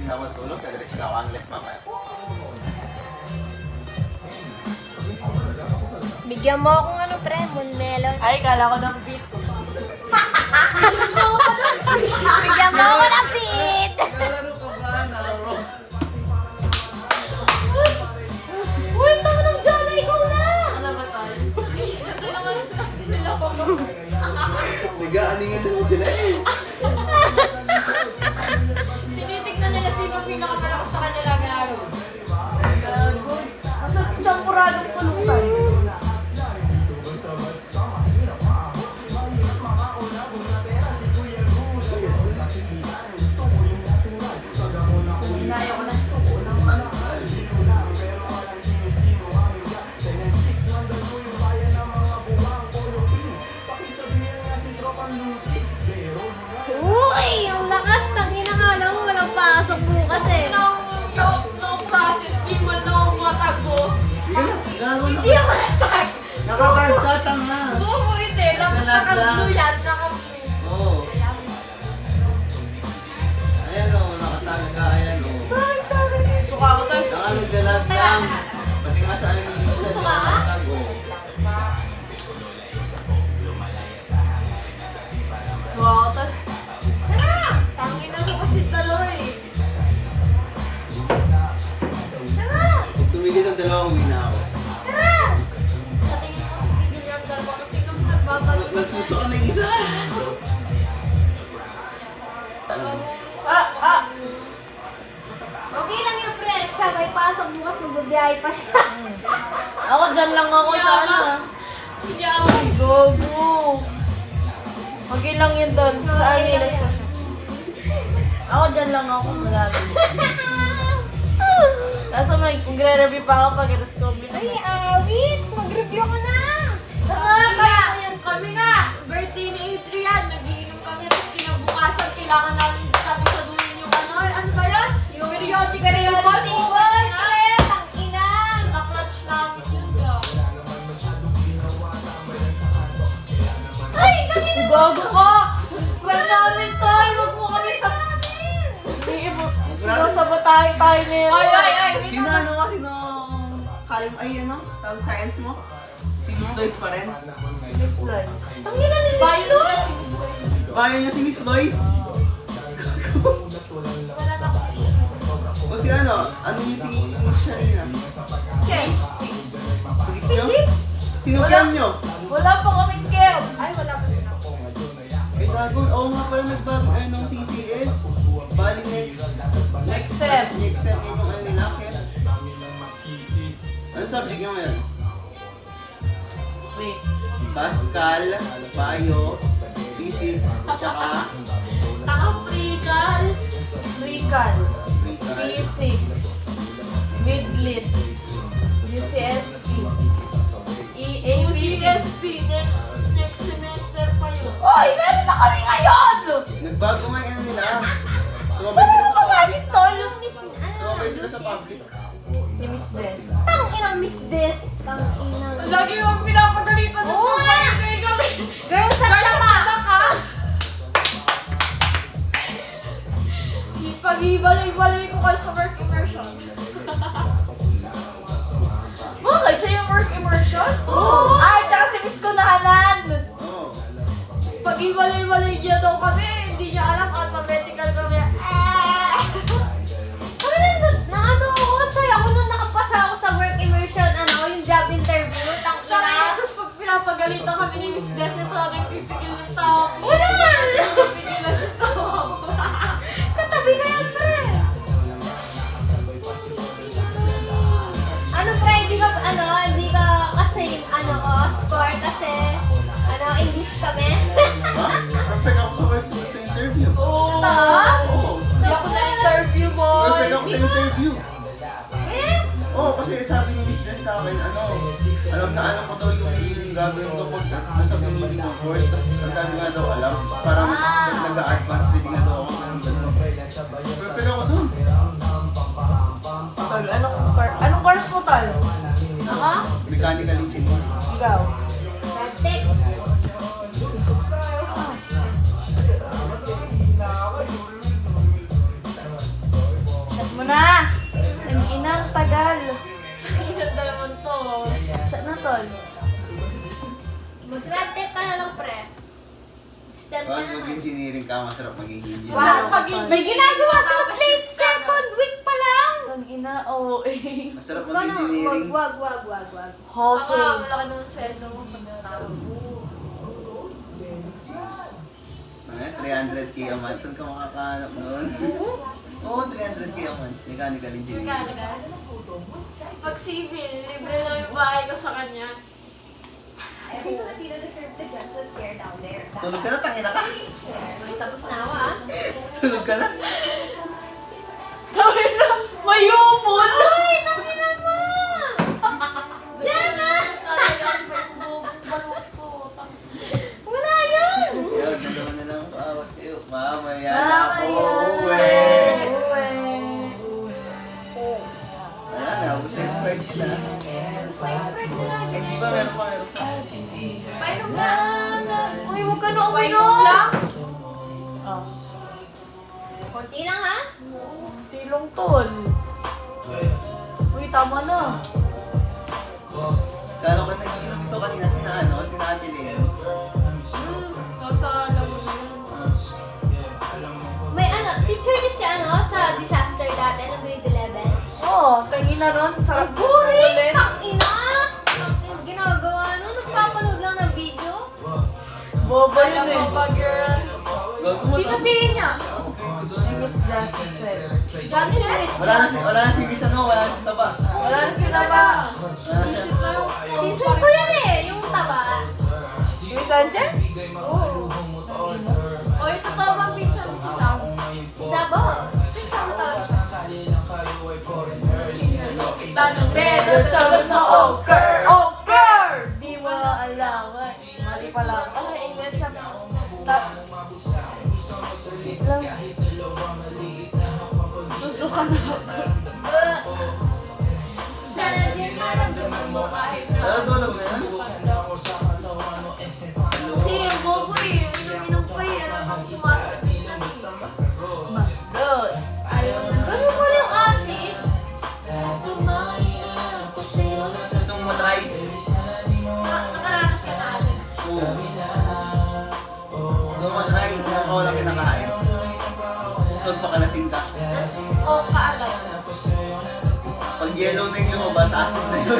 na matulog, kagalit ka ako ang les mamaya. Bigyan mo akong ano, pre, moon melon. Ay, kala ko ng beat. Bigyan mo ako ng beat. Nalaro ka ba? Nalaro. Uy, tama ng Jolly, ikaw na. Ano ba tayo? Nag-aaningan din sila eh. Tinitignan nila sino pinakamalakas sa kanila garo. Nasa champuradong pulutan. Inayo ko na Uy, ang lakas. Tangina nga lang, walang pasok bukas eh. No process, di man na ako matagbo. Hindi Hindi ako natag. Nakakagkatang na. Oo, hindi. Nakablo yan, nakablo. Oo. Ayan o, nakatag ka, ayan o. suka ko tayo. Nakalagdalag lang. Pati nga sa animation, Gusto ka? nakatag o. Suka ko tayo. Tara! Tangina mo kasi daloy. Tara! Pag tumigil ang dalawa, uwi na ako. Tara! Sa tingin mo, tigil yung dalawa. Tingnan mo, nagbabalik. Nagsuso ka ng isa. Okay lang yung pre. Siya may pasok bukas, magbabiyahe pa siya. Ako dyan lang ako sa ano. Hindi ako. Gogo. Okay lang yun doon. Sa Anilas ko siya. Ako dyan lang ako malagi. Kaso may magre-review pa ako pag i-discover. Ay, awit! Mag-review ka na! Kami nga, birthday ni Adrian, nagiinom kami, tapos kinabukasan, kailangan namin sabi-sabihin yung ano, ano ba yan? Yung periodic Periodic table, pre! Tangina! Na-clutch namin yun, bro. Ay, tangina! Gogo ka! Square namin tayo! Huwag mo kami sa... Hindi, sinasabotahin tayo niya yun. Ay, Sino ano ka? Sino? Kalim, ay ano? Tawag science mo? Si Miss Lois pa rin? Miss Lice. Tangina ni Miss Bayo Lois! Bayan niya si Miss Lois? Wala na ako. O si ano? Ano niya si Miss Sharina? Case. Physics niyo? Sino cam niyo? Wala pa kaming care. Ay, wala pa sila. Eh gago, oo nga pala nagbago ay ng CCS. Bali next Sem. Next sem yung ano nila. Kaya. Ano subject niyo ngayon? Wait. Pascal, Bio, Physics, tsaka Taka-freegal. Rican. Mika. Physics. Midlit. UCSP. UCSP, next semester pa yun. Oy! Meron na kami ngayon! Nagbago nga yung ano nila. Sumabay sila sa public. Tol, yung Miss... Sumabay sila sa public. Si Miss Des. Tanginang Miss Des. Tanginang... Lagi yung pinapagalitan ng Oo nga! kami. Girl, sa Girls, tama! ang ka! Ipag-ibalay-balay ko kayo sa work immersion. Bakit siya yung work immersion? Oo! Ay, tsaka si Miss Kunahanan! Oo. Pag-ibalay-balay niya daw kami, hindi niya alam, alphabetical kami. Na ano ako, saya ako nung nakapasa ako sa work immersion, ano, yung job interview, Kami, tangina. tapos pag pinapagalitan kami ni Miss Des, ito nagpipigil ng tao. Wala nga! Pipigilan ng tao. Katabi ka yan, pre. Ano, pre, hindi ka kasi, ano ko, score kasi, ano, English kami. Ha? Perfect ako sa work sa interview. Oo. Ito? Oo. Hindi ako na-interview mo. Perfect ako sa interview. Eh? Oo, kasi sabi ni Miss Des sa akin, ano, alam ko daw yung gagawin ko pag nasa pinili ko course, tapos ang dami nga daw alam, tapos parang nag-a-advance reading nga daw ako ng gano'n. Perfect ako dun. Tol, anong course mo, Tol? Ako? Mechanical engineering. Ikaw. Medtech. Ang tagal. Tingnan naman to. Saan na, tol? Mag-red tape ka na lang, pre. Stem ka Pag na. mag-engineering ka, masarap maging engineer. Masarap maging May ginagawa sa plate second week pa lang. Tang ina, oo eh. Masarap Wag na, mag-engineering. wag. Hotel. Malaki naman sweldo mo pagkatapos. Ay, 300k a month. Saan ka makakahanap noon? Oo, 300k a month. Mechanical engineering. Mechanical. Pag civil, libre lang yung bahay ko sa kanya. Every Filipino deserves the gentlest care down there. Tulog ka na, tangina ka. May tapos na ako, ah. Tulog ka na. Tawin na, may humol. Uy, tangina mo! Yan na! Wala yun! Yan, dalawa na lang paawat kayo. Mamaya na ako uwi. Wala na, ubus yung Sprite na. Eh, di ba meron pa? Painom lang. Uy, huwag ka na Painom uminom. lang. Ah, Konti lang, ha? tilong tol. Uy, tama na. Kala ko nag-inom ito kanina sina Ate Leo. Nasa alam mo na yun. May teacher niyo si sa disaster dati, ng grade 11. Oo, tingin na ron. Ang Sarap boring! ulit. Tangina! Ang ginagawa nun, nagpapanood lang ng video. Boba Alam yun mo eh. ba, girl? Gago mo Sino tas- tingin niya? Miss Justin said. Gagi na rin. Wala na si Miss wala na si Taba. Wala na sila ba? Wala na siya. Pinsan ko yan eh, yung taba. Miss Sanchez? Oo. O, yung totoo bang pinsan mo si Sam? Sabo. Pinsan mo talaga siya. Tanong better sa no occur. Occur! Di mo na alam. Ay, mali pala. Ay, English siya. Wait lang. Susuka na ako. Sana din maramdaman mo kahit Ano tulog na yan? Kasi yung bobo eh, inom pa eh, ano nang sumasagot pinsan eh. Good. Ayaw na. ganun pala yung acid. Gusto mong matry? Nakaranas ka na asin. Oo. Gusto mong matry? Ako lang kinakain. Gusto pa kalasing ka. Tapos, kaagad. Pag yellow na yung lumabas, acid na yun.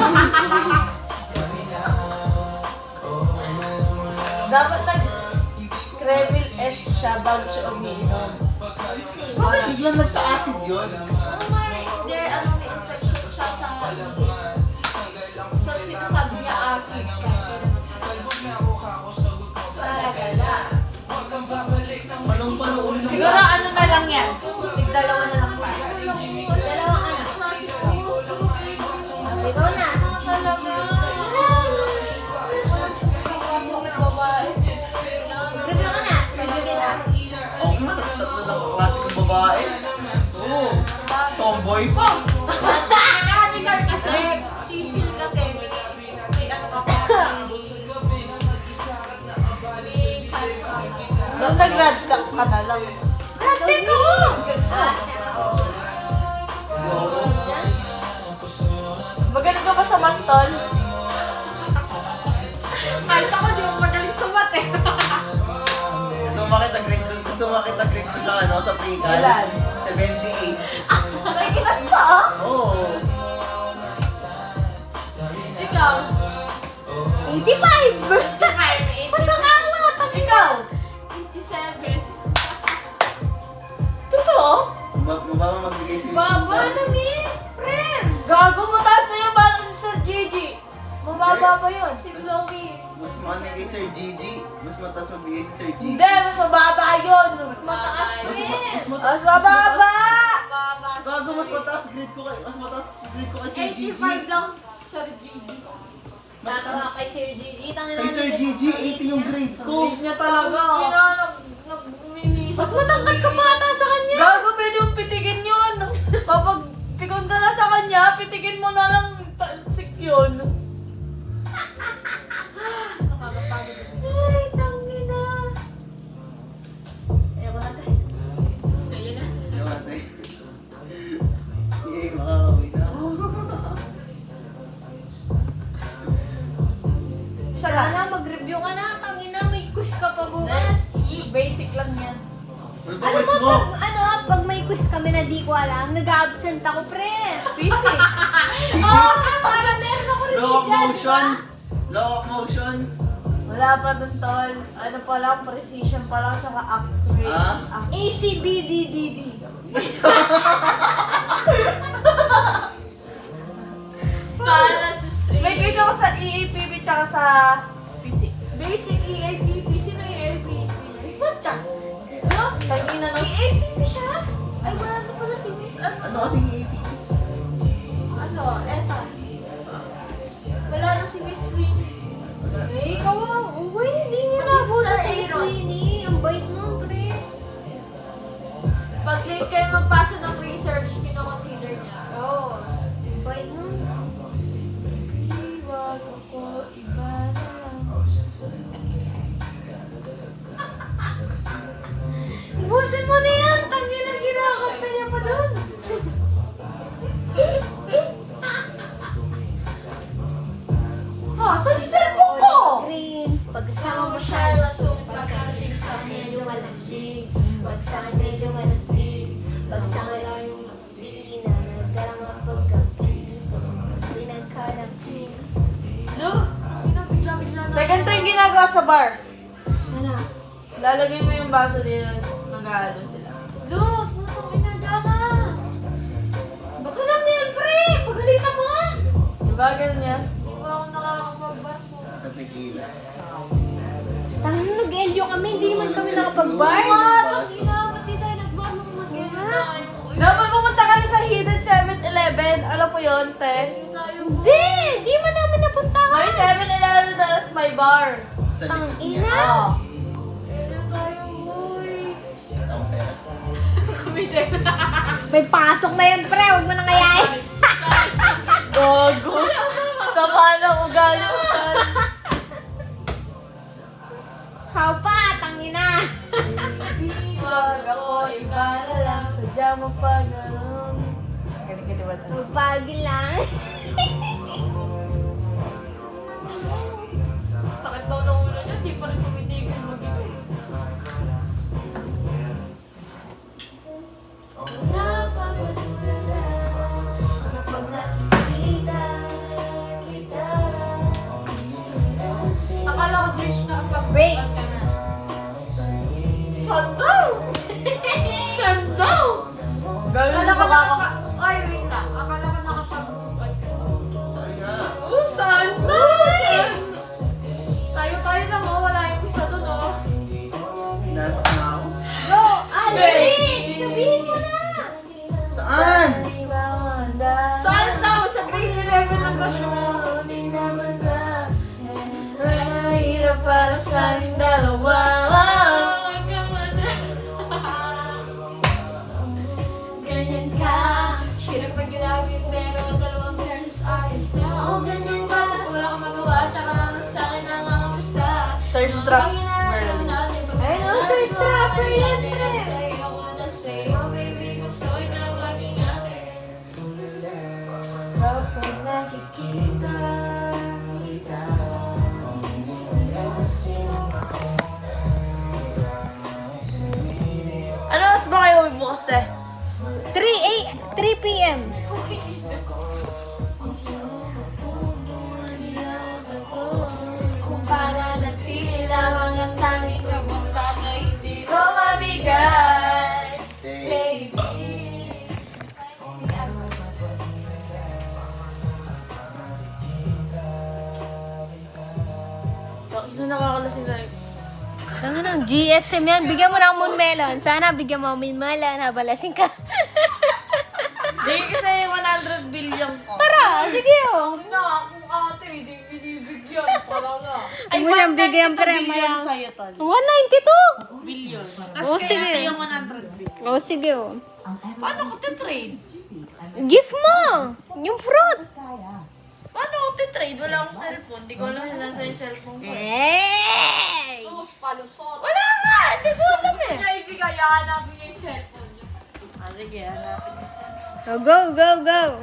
Dapat nag-Kremil S siya bago siya umiinom. Bakit biglang nagka-acid yun? Oh my, hindi, ano may infection siya sa sinasabi niya acid ka. Talaga. Palong-palong ulit. Siguro ano na lang yan. Tigdalawa na lang pa. Dalawang anak. Ikaw na. Group na ka na. Sige kita. Oo nga, tatlo lang klase kong babae. Oo. Tomboy pa. Mechanical kasi, civil kasi, may ano ka pa, may chance ka. Nung nag-grad ka na lang. Ate ko! Siya ako. Oo. Yan. Magaling ka ba sa mantol? Kahit ako di ako magaling sa math eh. Gusto mo makita grade ko sa sa pre-cal? Ilan? 78. Nakikilat ka ah? Oo. Ikaw, 85! Masama ang mga Ikaw? 27. Totoo? Mababa magbigay si Miss Baba Linda. na, Miss! Prem! Gago mo taas na yung paano si Sir Gigi. Mababa pa yun. Si Chloe. Mas maano kay Sir Gigi. Mas mataas magbigay si Sir Gigi. Hindi, mas mababa yun. Mas mataas, Prem! Mas mababa! Gago, mas mataas grade ko kay Sir Gigi. 85 lang, Sir Gigi. Tatawa kay Sir Gigi. Kay Sir Gigi, 80 yung grade ko. Hindi niya talaga. Yun na, nag-minisa Mas matangkad ka pa ata sa kanya! Gago, pwede mong pitikin yun. Kapag pikon ka na sa kanya, pitikin mo na lang talsik yun. Nakakapagod. Ay, tangina! Ayaw ko natin. Ayun na. Yung ate. Yay, makakawin na ako. lang yan. Ano ba Alam quiz mo, mo? pag may quiz kami na di ko alam, nag-absent ako, pre. Physics. Para meron ako rin Law of di motion. ba? Law of motion. Wala pa dun, tol. Ano pa lang, precision pa lang, tsaka accurate. Ah? ACBDDD. Para sa street. May quiz ako sa EAPB tsaka sa physics. Basic EAPP. Sino EAPP? Chas. Ano? Tangina no? EAPP siya? Ay, wala na pala si Miss Ano kasing AP? Ano? Eta. Wala na si Miss Winnie. Eh, ikaw ang, uy, hindi niya Pati nabuto sa sa Aaron. Sweeney. Ang bait nun, pre. Pag late kayo magpasa ng research, kinoconsider niya. Oo. Ang bait nun. Iwag ako, iba na lang. Ibusin mo na yan. Tangin na ginakapta niya pa dun. Ha? Saan yung cellphone ko? Green. Pagsama mo siya, lasong pagkarating sa medyo malasig. Pag sa akin medyo malapit. Pag sa akin lang yung ngapin. Nagkarang pagkapi. Pinagkalapin. Lo? Ang ina, bigla-bigla na. May ganito yung ginagawa sa bar. Ano? Lalagay mo yung baso dito, mag-aano sila. Lo, putang ina, Jana. Baka lang na yan, pre! Pagalitan mo nga! Diba ganun yan? Di ba ako nakakapag-bar mo? Sa tequila. Tangin, nag-elyo kami. Hindi naman kami nakapag-bar. Ang ina, ba't di tayo nag-bar nung mag-ina tayo? Dapat pumunta kami sa Hidden 7-Eleven. Alam mo yun, te? Hindi tayo. Hindi! Di man namin napunta ka. May 7-Eleven tapos may bar. Sa likod Tangina. niya. Oo. Hindi tayo, boy. Ang pera. Kumite na. May pasok na yan, pre. Huwag mo nang kayain. Gogo. Sama ng ugali mo. How pa? Tangina. Iwag ako, iba na lang. Sadya mo pa ganun. Kani-kani ba ito? Magpagil lang. Sakit daw ng ulo niya, di pa rin tumitigil mag-inom. Akala ko Trish na Break. ka na. Sandaw! Sandaw! Gawin Akala mo ko ba ako? Ay, wait lang. Akala ko nakapag-upad ka. Saan nga? Oh, sandaw! Tayo na mo, wala yung isa doon, oh. Hinatak na ako. Go, Aldrich! Sabihin mo na. Saan? Saan daw? Sa grade 11 ng crush mo. Mahirap para sa aming dalawa. Ganyan ka. Hirap pag-ilawin, pero dalawang beses ayos na. Oh, ganyan ka. Wala kang magawa, tsaka lang sa akin ang mga basta. Thirst trap. Ayun, oh, thirst trapper yan, pre. Kapag nakikita kita. Ano oras ba kayo bukas, te? 3 p.m. Kung pananatili lamang ang tanging kapunta na hindi ko mabigay. Hey. Baby. Bakit na nakakalasing na yun? Ano nang GSM yan? Bigyan mo ng moon melon. Sana bigyan mo moon melon. Habalasing ka. Bigay ko sa'yo yung 100 billion ko. Tara, sige oh. Na, kung ate, hindi binibigyan. Wala na. Huwag mo siyang bigyan, pre, billion maya. sa'yo, tol. 192. Billion. Oh, Tapos kay sige. ate yung 100 billion. Oh, sige oh. Paano ko titrade? Gift mo! Yung fruit! Paano ko titrade? Wala akong cellphone. Hindi ko alam yung nasa yung cellphone ko. Hey! Sus, palusot. Wala nga! Hindi ko alam Gusto eh. niya ibigay, hanapin niya yung cellphone niya. Ah, sige, hanapin ko siya. Oh, go, go, go!